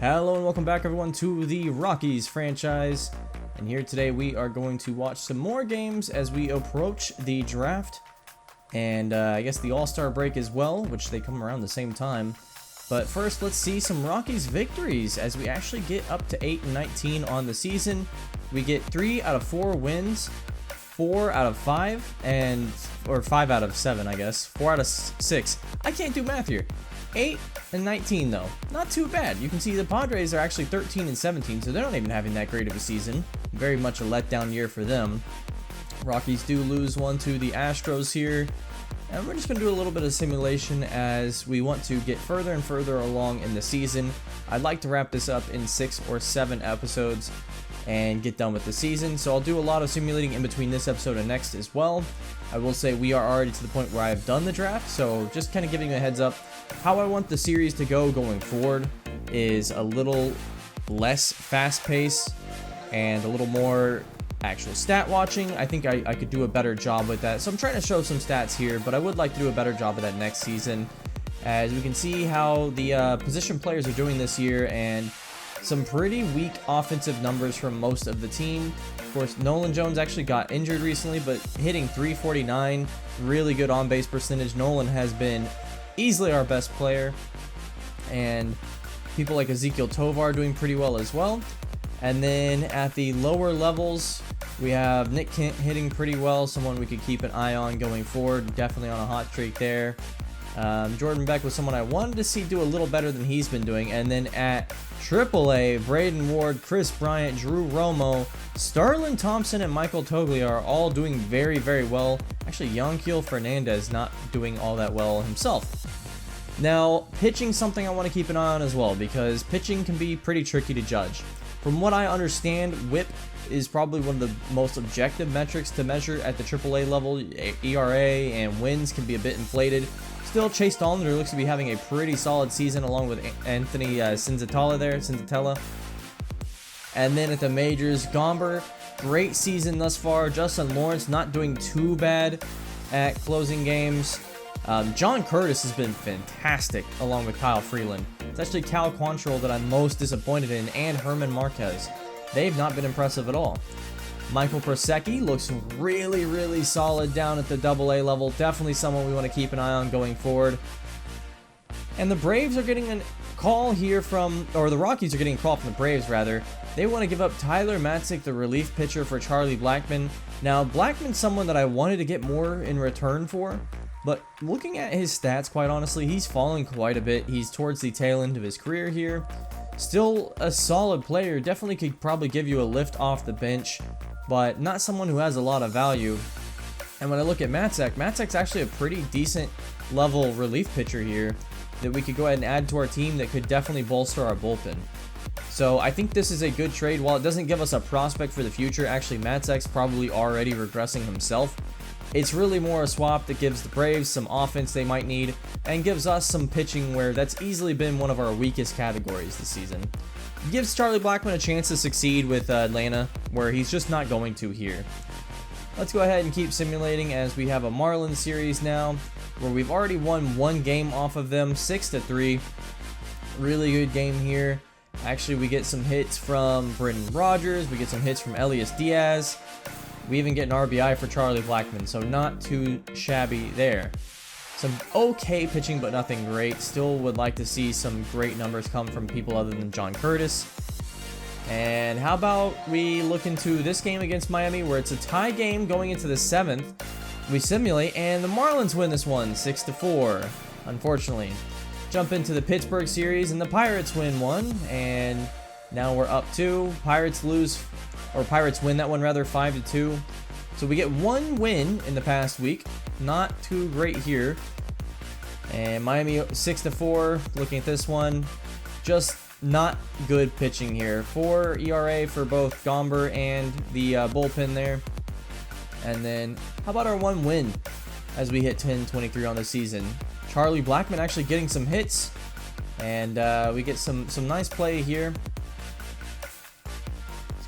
Hello and welcome back everyone to the Rockies franchise, and here today we are going to watch some more games as we approach the draft and I guess the All-Star break as well, which they come around the same time. But first, let's see some Rockies victories as we actually get up to 8-19 on the season. We get 3 out of 4 wins, 4 out of 5, or 5 out of 7, I guess. 4 out of 6. I can't do math here. 8-19 though, not too bad. You can see the Padres are actually 13-17, so they're not even having that great of a season. Very much a letdown year for them. Rockies do lose one to the Astros here, and we're just going to do a little bit of simulation as we want to get further and further along in the season. I'd like to wrap this up in 6 or 7 episodes and get done with the season, so I'll do a lot of simulating in between this episode and next as well. I will say we are already to the point where I've done the draft, so just kind of giving you a heads up. How I want the series to go going forward is a little less fast pace and a little more actual stat watching. I think I could do a better job with that, so I'm trying to show some stats here, but I would like to do a better job of that next season, as we can see how the position players are doing this year, and some pretty weak offensive numbers from most of the team. Of course, Nolan Jones actually got injured recently, but hitting .349, really good on-base percentage. Nolan has been easily our best player, and people like Ezekiel Tovar doing pretty well as well. And then at the lower levels, we have Nick Kent hitting pretty well, someone we could keep an eye on going forward, definitely on a hot streak there. Jordan Beck was someone I wanted to see do a little better than he's been doing. And then at AAA, Braden Ward, Chris Bryant, Drew Romo, Starlin Thompson, and Michael Toglia are all doing very, very well. Actually, Yanquiel Fernandez not doing all that well himself. Now, pitching something I want to keep an eye on as well, because pitching can be pretty tricky to judge. From what I understand, WHIP is probably one of the most objective metrics to measure at the AAA level. ERA and wins can be a bit inflated. Still, Chase Dollander looks to be having a pretty solid season along with Anthony Senzatella. And then at the majors, Gomber, great season thus far. Justin Lawrence not doing too bad at closing games. John Curtis has been fantastic along with Kyle Freeland. It's actually Cal Quantrill that I'm most disappointed in, and Herman Marquez. They've not been impressive at all. Michael Persecki looks really, really solid down at the AA level. Definitely someone we want to keep an eye on going forward. And the Braves are getting a call here from, or the Rockies are getting a call from the Braves rather. They want to give up Tyler Matzek, the relief pitcher, for Charlie Blackmon. Now, Blackmon's someone that I wanted to get more in return for, but looking at his stats, quite honestly, he's fallen quite a bit. He's towards the tail end of his career here. Still a solid player, definitely could probably give you a lift off the bench, but not someone who has a lot of value. And when I look at Matzek's actually a pretty decent level relief pitcher here that we could go ahead and add to our team that could definitely bolster our bullpen. So I think this is a good trade. While it doesn't give us a prospect for the future, actually Matzek's probably already regressing himself. It's really more a swap that gives the Braves some offense they might need and gives us some pitching where that's easily been one of our weakest categories this season. It gives Charlie Blackmon a chance to succeed with Atlanta, where he's just not going to here. Let's go ahead and keep simulating as we have a Marlins series now, where we've already won one game off of them, 6-3. Really good game here. Actually, we get some hits from Brendan Rodgers, we get some hits from Elias Diaz. We even get an RBI for Charlie Blackmon, so not too shabby there. Some okay pitching, but nothing great. Still would like to see some great numbers come from people other than John Curtis. And how about we look into this game against Miami, where it's a tie game going into the 7th. We simulate, and the Marlins win this one, 6-4, unfortunately. Jump into the Pittsburgh series, and the Pirates win one, and now we're up 2. Pirates win that one rather, 5-2. So we get one win in the past week. Not too great here. And Miami 6-4. Looking at this one, just not good pitching here. 4 ERA for both Gomber and the bullpen there. And then how about our one win as we hit 10-23 on the season? Charlie Blackmon actually getting some hits, and we get some nice play here.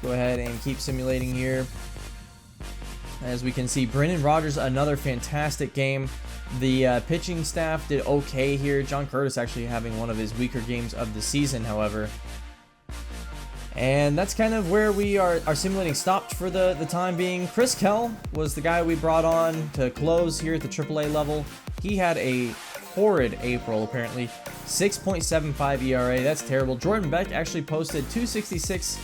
Go ahead and keep simulating here. As we can see, Brendan Rodgers, another fantastic game. The pitching staff did okay here. John Curtis actually having one of his weaker games of the season, however. And that's kind of where we are simulating stopped for the time being. Chris Kell was the guy we brought on to close here at the AAA level. He had a horrid April, apparently. 6.75 ERA, that's terrible. Jordan Beck actually posted 266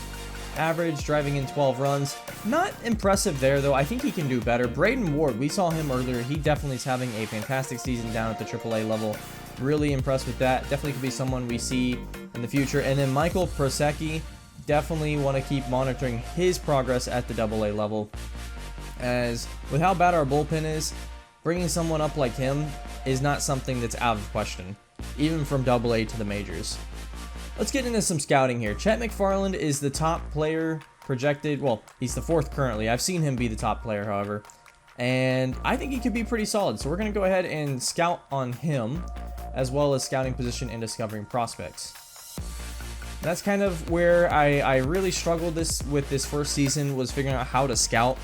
average, driving in 12 runs. Not impressive there, though. I think he can do better. Braden Ward, we saw him earlier. He definitely is having a fantastic season down at the AAA level. Really impressed with that. Definitely could be someone we see in the future. And then Michael Prosecki, definitely want to keep monitoring his progress at the AA level, as with how bad our bullpen is, bringing someone up like him is not something that's out of question, even from AA to the majors. Let's get into some scouting here. Chet McFarland is the top player projected. Well, he's the 4th currently. I've seen him be the top player, however, and I think he could be pretty solid. So we're going to go ahead and scout on him, as well as scouting position and discovering prospects. That's kind of where I really struggled with this first season, was figuring out how to scout.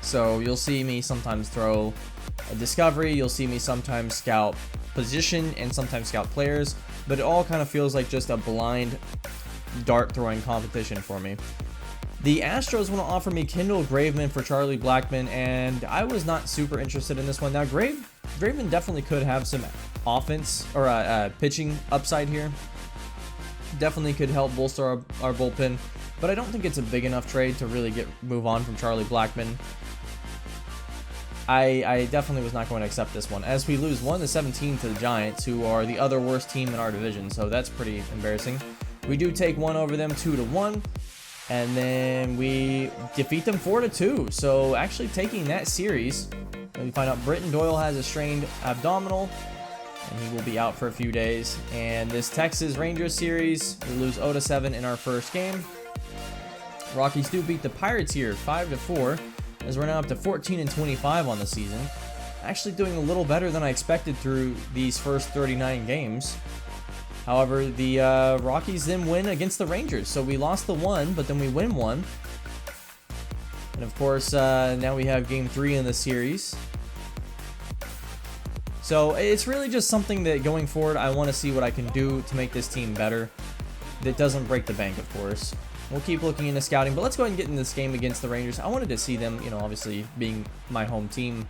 So you'll see me sometimes throw a discovery, you'll see me sometimes scout position and sometimes scout players, but it all kind of feels like just a blind dart throwing competition for me. The Astros want to offer me Kendall Graveman for Charlie Blackmon, and I was not super interested in this one. Now Graveman definitely could have some offense or pitching upside here. Definitely could help bolster our bullpen, but I don't think it's a big enough trade to really move on from Charlie Blackmon. I definitely was not going to accept this one, as we lose 1-17 to the Giants, who are the other worst team in our division, so that's pretty embarrassing. We do take one over them 2-1, and then we defeat them 4-2, so actually taking that series. We find out Britton Doyle has a strained abdominal, and he will be out for a few days. And this Texas Rangers series, we lose 0-7 in our first game. Rockies do beat the Pirates here 5-4, as we're now up to 14-25 on the season. Actually doing a little better than I expected through these first 39 games. However, the Rockies then win against the Rangers. So we lost the one, but then we win one. And of course, now we have game 3 in the series. So it's really just something that going forward, I want to see what I can do to make this team better. That doesn't break the bank, of course. We'll keep looking into scouting, but let's go ahead and get in this game against the Rangers. I wanted to see them, obviously being my home team,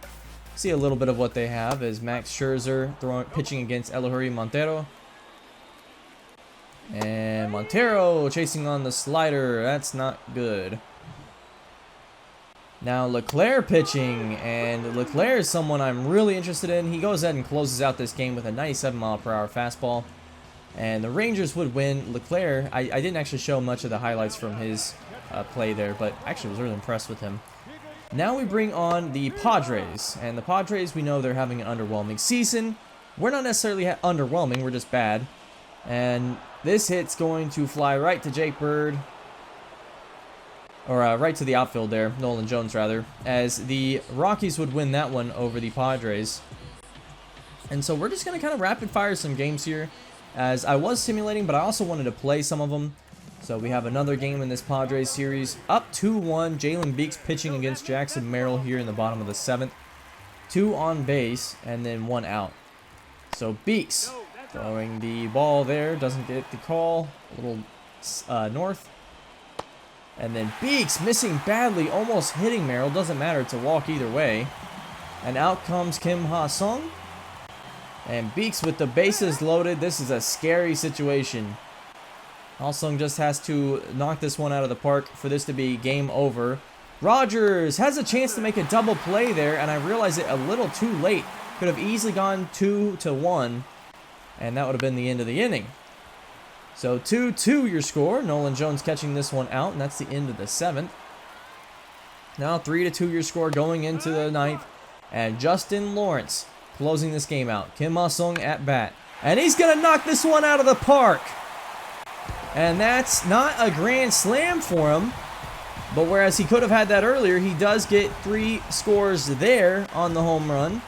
see a little bit of what they have, as Max Scherzer pitching against Eloy Montero. And Montero chasing on the slider. That's not good. Now Leclerc pitching, and Leclerc is someone I'm really interested in. He goes ahead and closes out this game with a 97-mile-per-hour fastball. And the Rangers would win. Leclerc, I didn't actually show much of the highlights from his play there, but actually was really impressed with him. Now we bring on the Padres. And the Padres, we know they're having an underwhelming season. We're not necessarily underwhelming, we're just bad. And this hit's going to fly right to Jake Bird. Or right to the outfield there, Nolan Jones rather, as the Rockies would win that one over the Padres. And so we're just going to kind of rapid fire some games here, as I was simulating, but I also wanted to play some of them. So we have another game in this Padres series, up 2-1, Jalen Beeks pitching against Jackson Merrill here in the bottom of the 7th. 2 on base, and then 1 out. So Beeks throwing the ball there, doesn't get the call, a little north. And then Beeks missing badly, almost hitting Merrill. Doesn't matter, it's a walk either way. And out comes Kim Ha-sung. And Beeks with the bases loaded. This is a scary situation. Ha-sung just has to knock this one out of the park for this to be game over. Rogers has a chance to make a double play there, and I realize it a little too late. Could have easily gone 2-1, and that would have been the end of the inning. So 2-2 your score. Nolan Jones catching this one out, and that's the end of the 7th. Now 3-2 your score going into the 9th. And Justin Lawrence closing this game out. Kim Ha-sung at bat. And he's going to knock this one out of the park. And that's not a grand slam for him. But whereas he could have had that earlier, he does get 3 scores there on the home run.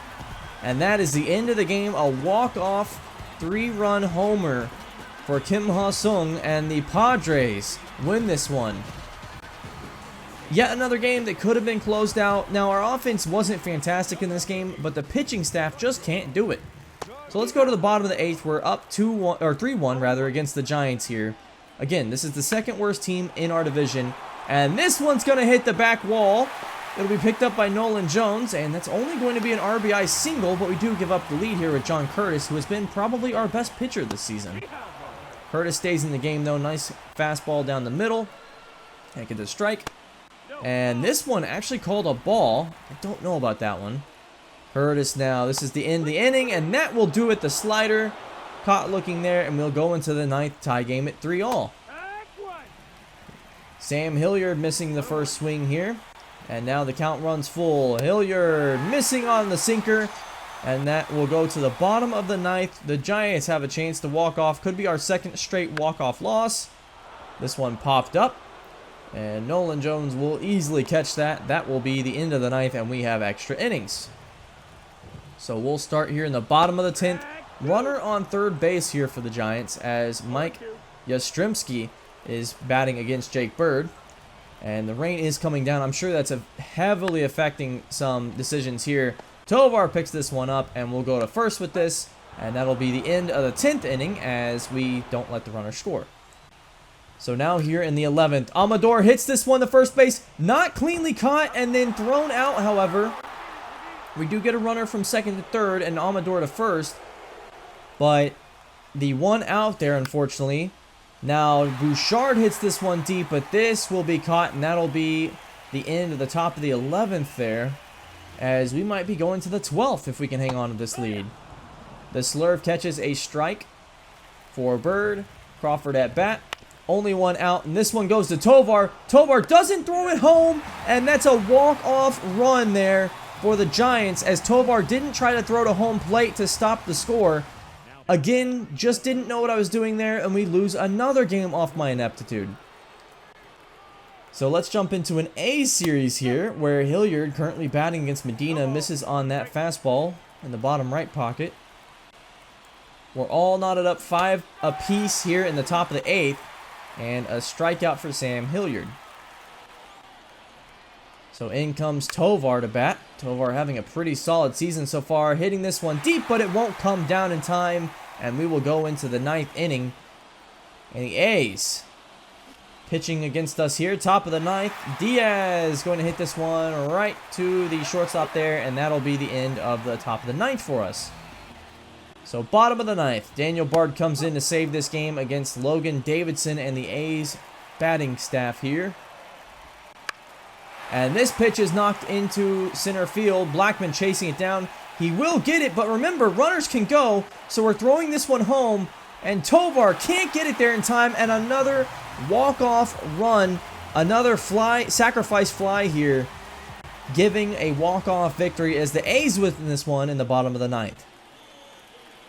And that is the end of the game. A walk-off 3-run homer for Kim Ha-sung, and the Padres win this one. Yet another game that could have been closed out. Now, our offense wasn't fantastic in this game, but the pitching staff just can't do it. So let's go to the bottom of the 8th. We're up 2-1 or 3-1 rather against the Giants here. Again, this is the second worst team in our division. And this one's going to hit the back wall. It'll be picked up by Nolan Jones, and that's only going to be an RBI single, but we do give up the lead here with John Curtis, who has been probably our best pitcher this season. Curtis stays in the game, though. Nice fastball down the middle. Can't get the strike. And this one actually called a ball. I don't know about that one. Curtis now. This is the end of the inning, and that will do it. The slider caught looking there, and we'll go into the ninth, tie game at 3-all. Sam Hilliard missing the first swing here. And now the count runs full. Hilliard missing on the sinker. And that will go to the bottom of the ninth. The Giants have a chance to walk off. Could be our second straight walk-off loss. This one popped up. And Nolan Jones will easily catch that. That will be the end of the ninth, and we have extra innings. So we'll start here in the bottom of the 10th. Runner on third base here for the Giants as Mike Yastrzemski is batting against Jake Bird. And the rain is coming down. I'm sure that's heavily affecting some decisions here. Tovar picks this one up, and we'll go to first with this. And that'll be the end of the 10th inning as we don't let the runner score. So now here in the 11th, Amador hits this one to first base. Not cleanly caught and then thrown out, however. We do get a runner from second to third and Amador to first. But the one out there, unfortunately. Now, Bouchard hits this one deep, but this will be caught, and that'll be the end of the top of the 11th there, as we might be going to the 12th if we can hang on to this lead. The Slurve catches a strike for Bird. Crawford at bat. Only one out, and this one goes to Tovar. Tovar doesn't throw it home, and that's a walk-off run there for the Giants, as Tovar didn't try to throw to home plate to stop the score. Again, just didn't know what I was doing there, and we lose another game off my ineptitude. So let's jump into an A series here, where Hilliard, currently batting against Medina, misses on that fastball in the bottom right pocket. We're all knotted up 5 apiece here in the top of the 8th, and a strikeout for Sam Hilliard. So in comes Tovar to bat. Tovar having a pretty solid season so far, hitting this one deep, but it won't come down in time, and we will go into the 9th inning. And the A's pitching against us here, top of the 9th. Diaz going to hit this one right to the shortstop there, and that'll be the end of the top of the 9th for us. So bottom of the 9th, Daniel Bard comes in to save this game against Logan Davidson and the A's batting staff here. And this pitch is knocked into center field. Blackman chasing it down. He will get it, but remember, runners can go, so we're throwing this one home, and Tovar can't get it there in time, and another walk-off run, another sacrifice fly here, giving a walk-off victory as the A's win this one in the bottom of the 9th.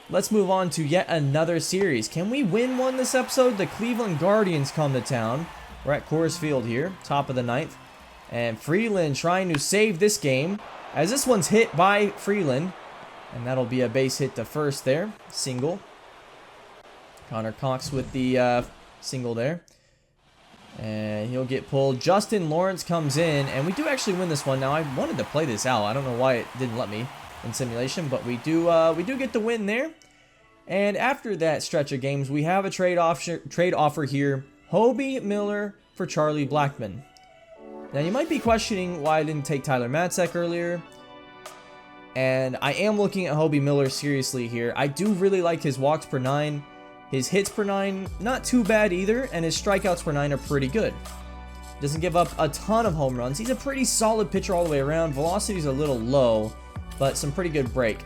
Let's move on to yet another series. Can we win one this episode? The Cleveland Guardians come to town. We're at Coors Field here, top of the 9th. And Freeland trying to save this game, as this one's hit by Freeland. And that'll be a base hit to first there. Single. Connor Cox with the single there. And he'll get pulled. Justin Lawrence comes in, and we do actually win this one. Now, I wanted to play this out. I don't know why it didn't let me in simulation, but we do get the win there. And after that stretch of games, we have a trade offer here. Hobie Miller for Charlie Blackmon. Now, you might be questioning why I didn't take Tyler Matzek earlier. And I am looking at Hobie Miller seriously here. I do really like his walks per 9. His hits per 9, not too bad either. And his strikeouts per 9 are pretty good. Doesn't give up a ton of home runs. He's a pretty solid pitcher all the way around. Velocity's a little low, but some pretty good break.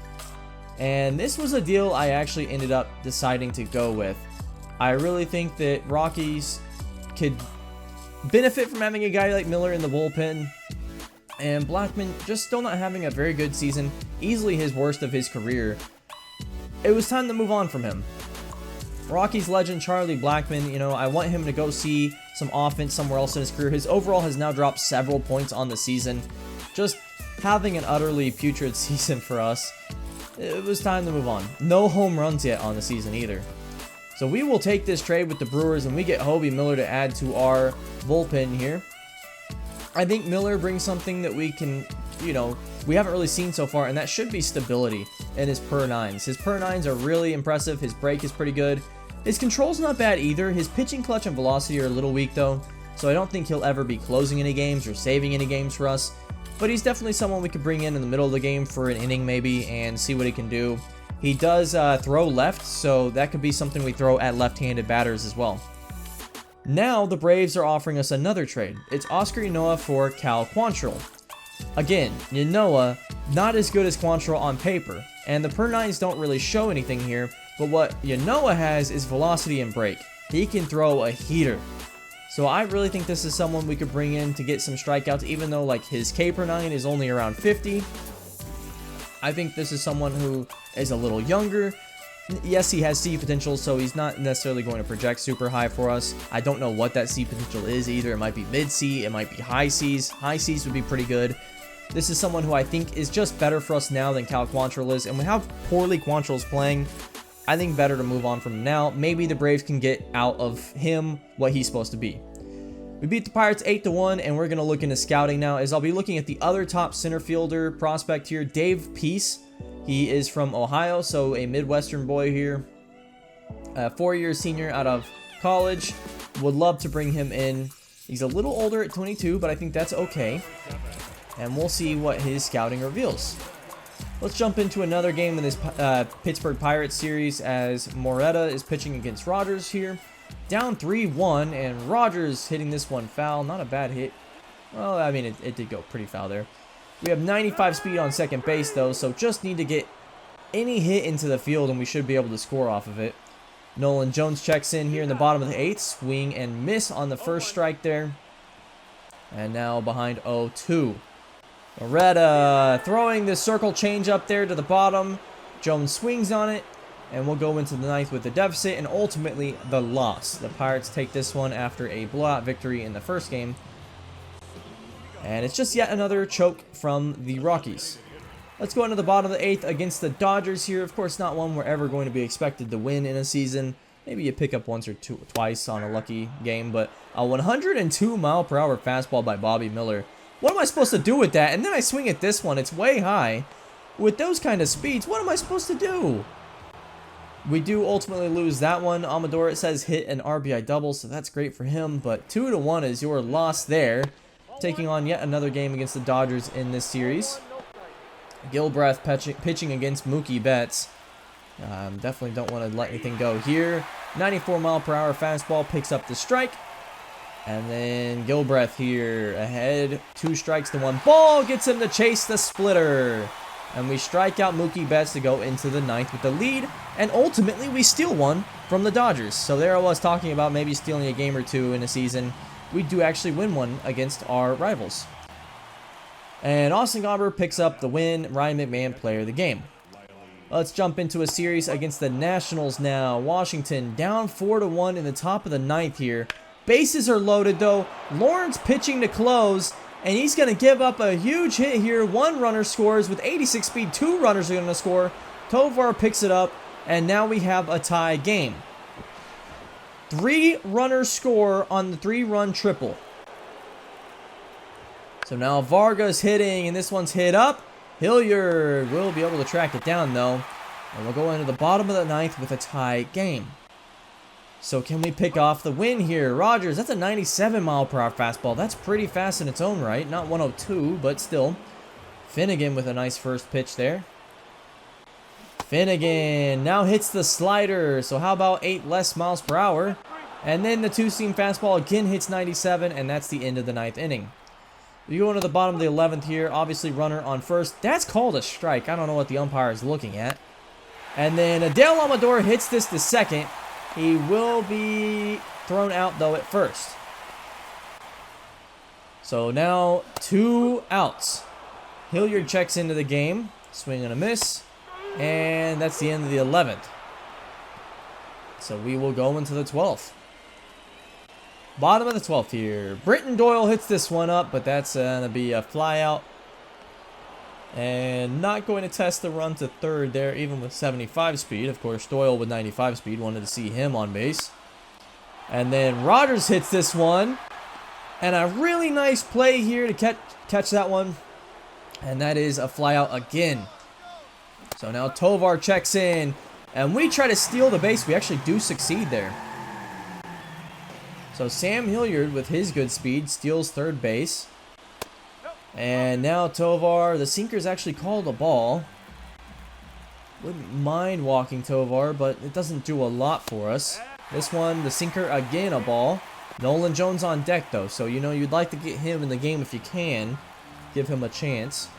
And this was a deal I actually ended up deciding to go with. I really think that Rockies could benefit from having a guy like Miller in the bullpen, and Blackmon just still not having a very good season, easily his worst of his career. It was time to move on from him. Rockies legend Charlie Blackmon, you know, I want him to go see some offense somewhere else in his career. His overall has now dropped several points on the season. Just having an utterly putrid season for us. It was time to move on. No home runs yet on the season either. So we will take this trade with the Brewers, and we get Hobie Miller to add to our bullpen here. I think Miller brings something that we can, you know, we haven't really seen so far, and that should be stability in his per 9s. His per 9s are really impressive. His break is pretty good. His control's not bad either. His pitching clutch and velocity are a little weak though, so I don't think he'll ever be closing any games or saving any games for us. But he's definitely someone we could bring in the middle of the game for an inning maybe and see what he can do. He does throw left, so that could be something we throw at left-handed batters as well. Now the Braves are offering us another trade. It's Oscar Ynoa for Cal Quantrill. Again, Ynoa, not as good as Quantrill on paper, and the per-9s don't really show anything here, but what Ynoa has is velocity and break. He can throw a heater. So I really think this is someone we could bring in to get some strikeouts, even though like his K per 9 is only around 50. I think this is someone who is a little younger. Yes, he has C potential, so he's not necessarily going to project super high for us. I don't know what that C potential is either. It might be mid-C, it might be high Cs. High Cs would be pretty good. This is someone who I think is just better for us now than Cal Quantrill is, and with how poorly Quantrill's playing, I think better to move on from him now. Maybe the Braves can get out of him what he's supposed to be. We beat the Pirates 8-1, and we're going to look into scouting now, as I'll be looking at the other top center fielder prospect here, Dave Peace. He is from Ohio, so a Midwestern boy here. 4-year senior out of college. Would love to bring him in. He's a little older at 22, but I think that's okay. And we'll see what his scouting reveals. Let's jump into another game in this Pittsburgh Pirates series as Moreta is pitching against Rogers here. Down 3-1, and Rogers hitting this one foul. Not a bad hit. Well, I mean, it did go pretty foul there. We have 95 speed on second base, though, so just need to get any hit into the field, and we should be able to score off of it. Nolan Jones checks in here in the bottom of the 8th. Swing and miss on the first strike there. And now behind 0-2. Moreta throwing the circle change up there to the bottom. Jones swings on it. And we'll go into the 9th with the deficit and ultimately the loss. The Pirates take this one after a blowout victory in the first game. And it's just yet another choke from the Rockies. Let's go into the bottom of the 8th against the Dodgers here. Of course, not one we're ever going to be expected to win in a season. Maybe you pick up once or twice on a lucky game. But a 102 mile per hour fastball by Bobby Miller. What am I supposed to do with that? And then I swing at this one. It's way high. With those kind of speeds, what am I supposed to do? We do ultimately lose that one. Amador, it says, hit an RBI double, so that's great for him. But 2-1 is your loss there. Taking on yet another game against the Dodgers in this series. Gilbreth pitching against Mookie Betts. Definitely don't want to let anything go here. 94 mile per hour fastball picks up the strike. And then Gilbreth here ahead. 2 strikes to 1 ball. Gets him to chase the splitter. And we strike out Mookie Betts to go into the 9th with the lead. And ultimately, we steal one from the Dodgers. So there I was talking about maybe stealing a game or two in a season. We do actually win one against our rivals. And Austin Gobber picks up the win. Ryan McMahon, player of the game. Let's jump into a series against the Nationals now. Washington down 4-1 in the top of the 9th here. Bases are loaded, though. Lawrence pitching to close. And he's going to give up a huge hit here. 1 runner scores with 86 speed. 2 runners are going to score. Tovar picks it up. And now we have a tie game. 3 runners score on the 3-run triple. So now Vargas hitting. And this one's hit up. Hilliard will be able to track it down, though. And we'll go into the bottom of the 9th with a tie game. So can we pick off the win here? Rogers, that's a 97 mile per hour fastball. That's pretty fast in its own right. Not 102, but still. Finnegan with a nice first pitch there. Finnegan now hits the slider. So how about 8 less miles per hour? And then the 2-seam fastball again hits 97, and that's the end of the 9th inning. We go into the bottom of the 11th here. Obviously, runner on first. That's called a strike. I don't know what the umpire is looking at. And then Adele Amador hits this to second. He will be thrown out, though, at first. So now 2 outs. Hilliard checks into the game. Swing and a miss. And that's the end of the 11th. So we will go into the 12th. Bottom of the 12th here. Britton Doyle hits this one up, but that's going to be a fly out. And not going to test the run to third there, even with 75 speed. Of course, Doyle with 95 speed. Wanted to see him on base. And then Rogers hits this one. And a really nice play here to catch that one. And that is a fly out again. So now Tovar checks in. And we try to steal the base. We actually do succeed there. So Sam Hilliard with his good speed steals third base. And now Tovar, the sinker's actually called a ball. Wouldn't mind walking Tovar, but it doesn't do a lot for us. This one, the sinker, again a ball. Nolan Jones on deck though, so you know you'd like to get him in the game if you can. Give him a chance.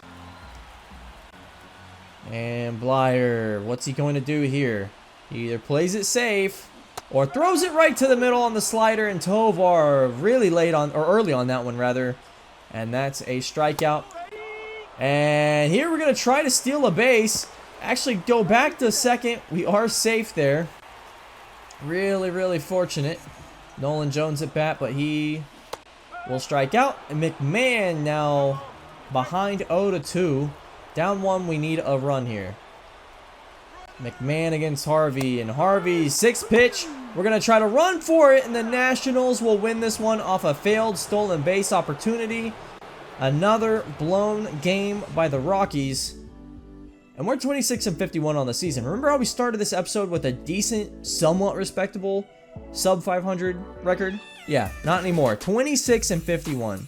And Blyer, what's he going to do here? He either plays it safe or throws it right to the middle on the slider, and Tovar really late on, or early on that one rather. And that's a strikeout. And here we're going to try to steal a base. Actually go back to second. We are safe there. Really, really fortunate. Nolan Jones at bat, but he will strike out. And McMahon now behind 0-2. Down 1, we need a run here. McMahon against Harvey, and Harvey's 6th pitch. We're going to try to run for it, and the Nationals will win this one off a failed stolen base opportunity. Another blown game by the Rockies. And we're 26-51 on the season. Remember how we started this episode with a decent, somewhat respectable sub 500 record? Yeah, not anymore. 26-51.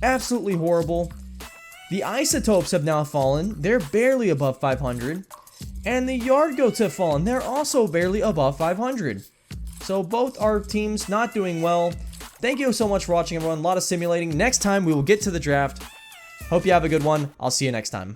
Absolutely horrible. The isotopes have now fallen. They're barely above 500. And the yard goats have fallen. They're also barely above 500. So both our teams not doing well. Thank you so much for watching, everyone. A lot of simulating. Next time we will get to the draft. Hope you have a good one. I'll see you next time.